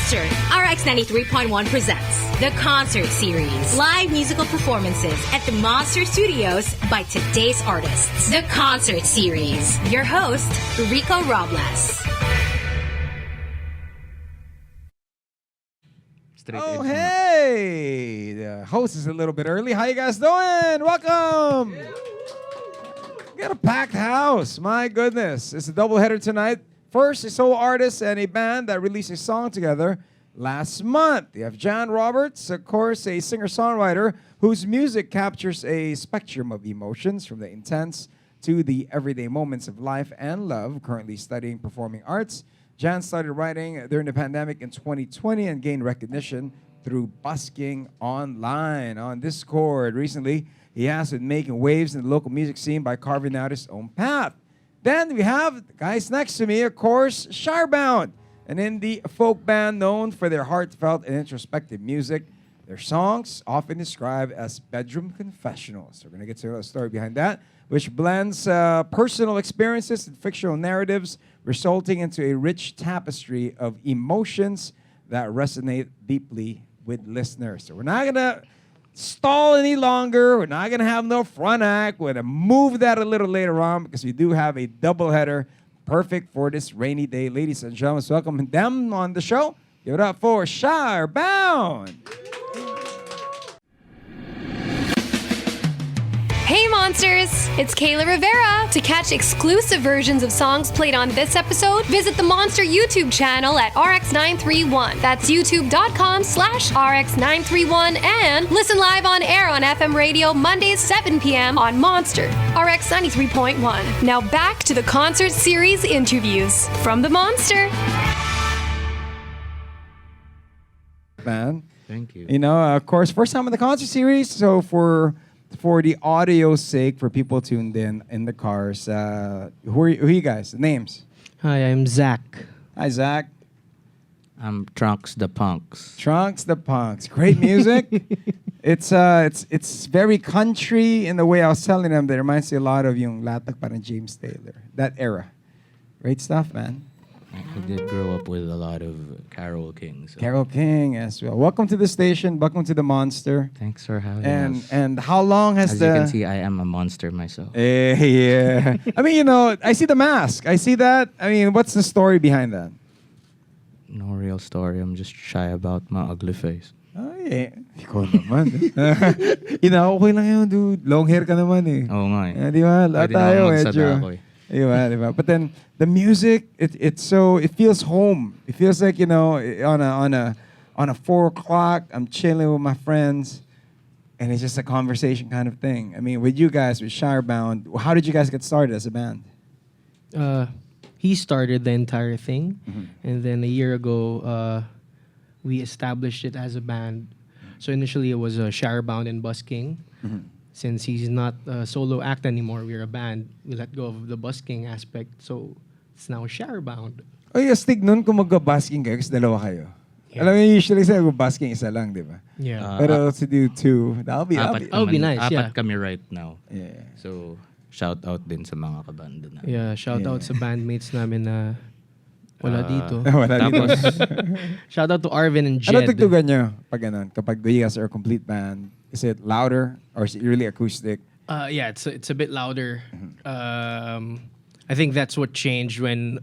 Monster RX93.1 presents the Concert Series. Live musical performances at the Monster Studios by today's artists. The Concert Series. Your host, Rico Robles. Oh, hey! The host is a little bit early. How you guys doing? Welcome! We got a packed house. My goodness. It's a doubleheader tonight. First, a solo artist and a band that released a song together last month. You have John Roberts, of course, a singer-songwriter whose music captures a spectrum of emotions from the intense to the everyday moments of life and love, currently studying performing arts. Jan started writing during the pandemic in 2020 and gained recognition through busking online on Discord. Recently, he has been making waves in the local music scene by carving out his own path. Then we have the guys next to me, of course, Shirebound, an indie folk band known for their heartfelt and introspective music. Their songs often described as bedroom confessionals. We're going to get to a story behind that, which blends personal experiences and fictional narratives, resulting into a rich tapestry of emotions that resonate deeply with listeners. So we're not going to stall any longer. We're not going to have no front act. We're going to move that a little later on because we do have a doubleheader perfect for this rainy day. Ladies and gentlemen, let's welcome them on the show. Give it up for Shirebound. Hey Monsters! It's Kayla Rivera. To catch exclusive versions of songs played on this episode, visit the Monster YouTube channel at RX931. That's youtube.com/RX931 and listen live on air on FM radio Mondays 7 p.m. on Monster RX93.1. Now back to the Concert Series interviews from the Monster. Man. Thank you. You know, of course, first time in the Concert Series, so for the audio's sake, for people tuned in the cars, who are you guys? The names? Hi, I'm Zach. Hi, Zach. I'm Trunks the Punks. Trunks the Punks. Great music. It's very country in the way I was telling them. That reminds me a lot of yung Latak parang James Taylor. That era. Great stuff, man. I did grow up with a lot of Carole King. So. Carole King as well. Welcome to the station. Welcome to the Monster. Thanks for having us. And how long has As the... you can see, I am a monster myself. Yeah. I mean, you know, I see the mask. I see that. I mean, what's the story behind that? No real story. I'm just shy about my ugly face. Oh, yeah. Ikaw naman. You know, okay lang yun, dude. Long hair ka naman eh. Oo nga eh. Di ba? Lahat Pwede tayo, naman medyo. magsadako eh. Diba? But then the music, it feels home. It feels like, you know, on a 4 o'clock, I'm chilling with my friends, and it's just a conversation kind of thing. I mean, with you guys, with Shirebound, how did you guys get started as a band? He started the entire thing, and then a year ago, we established it as a band. So initially, it was Shirebound and busking. Since he's not a solo act anymore, we're a band. We let go of the busking aspect, so it's now Shirebound. Oh, yung astig nun kung mag-basking kayo, kasi dalawa kayo. Yeah. Alam mo, usually sa basking isa lang, di ba? Yeah. Pero to do two, that'll be nice, yeah. Apat kami right now. Yeah. So, shout out din sa mga kabanda na. Yeah, shout out sa bandmates namin na wala dito. Wala dito. Shout out to Arvin and Jed. Ano tugtugan nyo pag ganun? Kapag you guys are a complete band, is it louder or is it really acoustic? Yeah, it's a bit louder. I think that's what changed when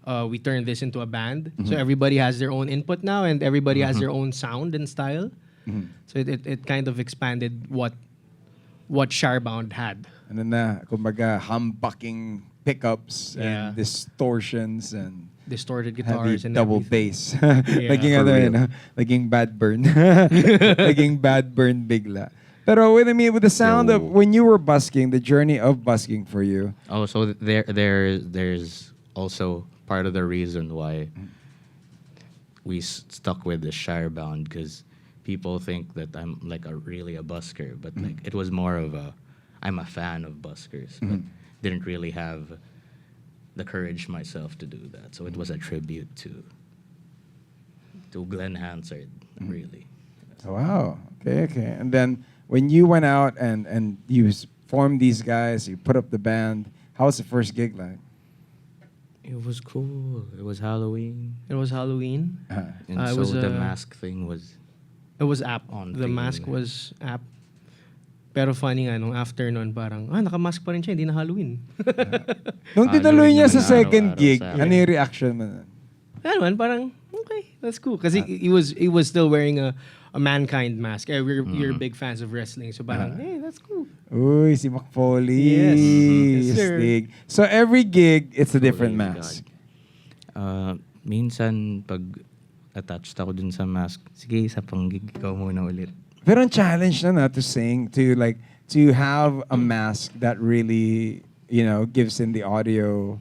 we turned this into a band. So everybody has their own input now, and everybody has their own sound and style. So it kind of expanded what Shirebound had. And then kumbaga humbucking pickups Yeah. and distortions and Distorted heavy guitars and double everything. bass. Yeah. Naging For ano real. yun, ha? Naging bad burn. Naging bad burn bigla. Pero with the sound of when you were busking, the journey of busking for you. Oh, so there's also part of the reason why we stuck with the Shirebound, because people think that I'm like really a busker, but like it was more of I'm a fan of buskers, but didn't really have the courage myself to do that. So it was a tribute to Glenn Hansard, really. Oh, wow. Okay. And then when you went out and you formed these guys, you put up the band, how was the first gig like? It was cool. It was Halloween. It was Halloween. And it so was, the mask thing was It was app. On The theme. mask was app. Pero funny nga, nung after nun, parang, nakamask pa rin siya, hindi na Halloween. Nung tinuloy niya sa Halloween naman second araw-araw gig, sa ano yung reaction mo? Ano man, parang, okay, that's cool. Kasi he was still wearing a Mankind mask. We're big fans of wrestling. So parang, hey, that's cool. Uy, si McFoley. Yes. Yes, sir. Stig. So every gig, it's a different Holy mask. God. Minsan, pag attached ako dun sa mask, sige, isa pang gig, ikaw muna ulit. Pero ang challenge na to sing, to have a mask that really, gives in the audio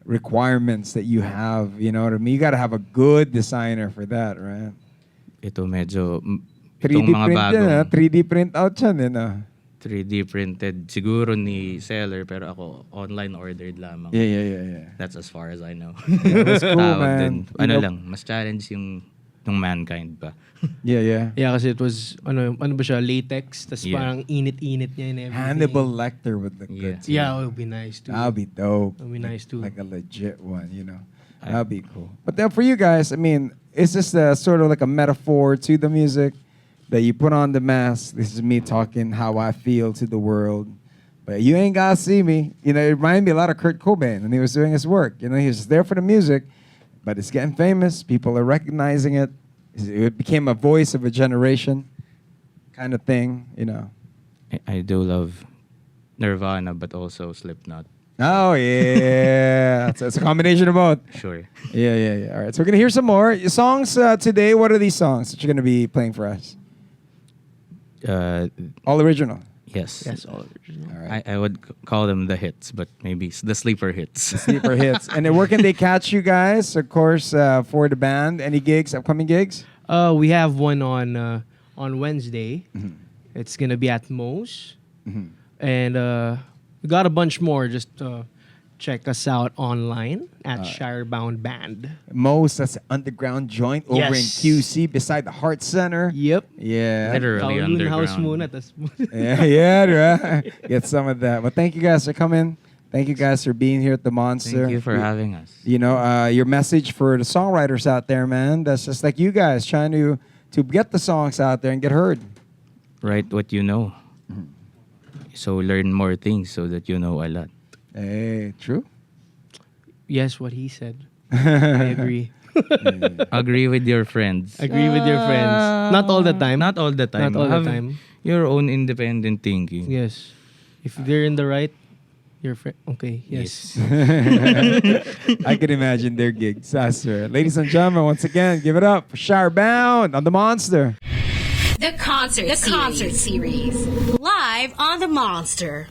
requirements that you have, you know what I mean? You gotta have a good designer for that, right? Ito medyo, 3D itong mga print bagong yan, 3D print out yan, 3D printed, siguro ni seller, pero ako online ordered lamang. Yeah. That's as far as I know. That's cool, Tawag man. din. You know- Lang, mas challenge yung Mankind pa. Yeah. Yeah, kasi it was, ano ba siya, latex, tas Yeah. parang init-init niya and everything. Hannibal Lecter would look Yeah. good too. Yeah, it would be nice too. That'd be dope. That'd be nice too. Like a legit one, That'd be cool. But then for you guys, I mean, it's just sort of like a metaphor to the music that you put on the mask. This is me talking how I feel to the world. But you ain't gotta see me. It reminded me a lot of Kurt Cobain when he was doing his work. He was there for the music, but it's getting famous. People are recognizing it. It became a voice of a generation kind of thing, I do love Nirvana, but also Slipknot. Oh, yeah. It's a combination of both. Sure. Yeah. All right, so we're going to hear some more. Your songs today, what are these songs that you're going to be playing for us? All original. Yes. Yes, all original. All right. I would call them the hits, but maybe the sleeper hits. Sleeper hits. And then where can they catch you guys, of course, for the band? Any gigs, upcoming gigs? We have one on Wednesday. Mm-hmm. It's gonna be at Moe's. And we got a bunch more. Just check us out online at Shirebound Band. Most, that's an underground joint over in Yes. QC beside the Heart Center. Yep. Yeah. Literally Kowloon House underground. muna. Tas Yeah, right. Get some of that. Well, thank you guys for coming. Thank you guys for being here at the Monster. Thank you for having us. Your message for the songwriters out there, man. That's just like you guys trying to get the songs out there and get heard. Write what you know. So learn more things so that you know a lot. Hey, true. yes, what he said. I agree. Agree with your friends. Agree with your friends. Not all the time. Not all the time. Not all the Have time. Your own independent thinking. Yes. If they're in the right, your friend. Okay. Yes. I can imagine their gigs. That's right. Ladies and gentlemen, once again, give it up for Shirebound on the Monster. The concert series. Live on the Monster.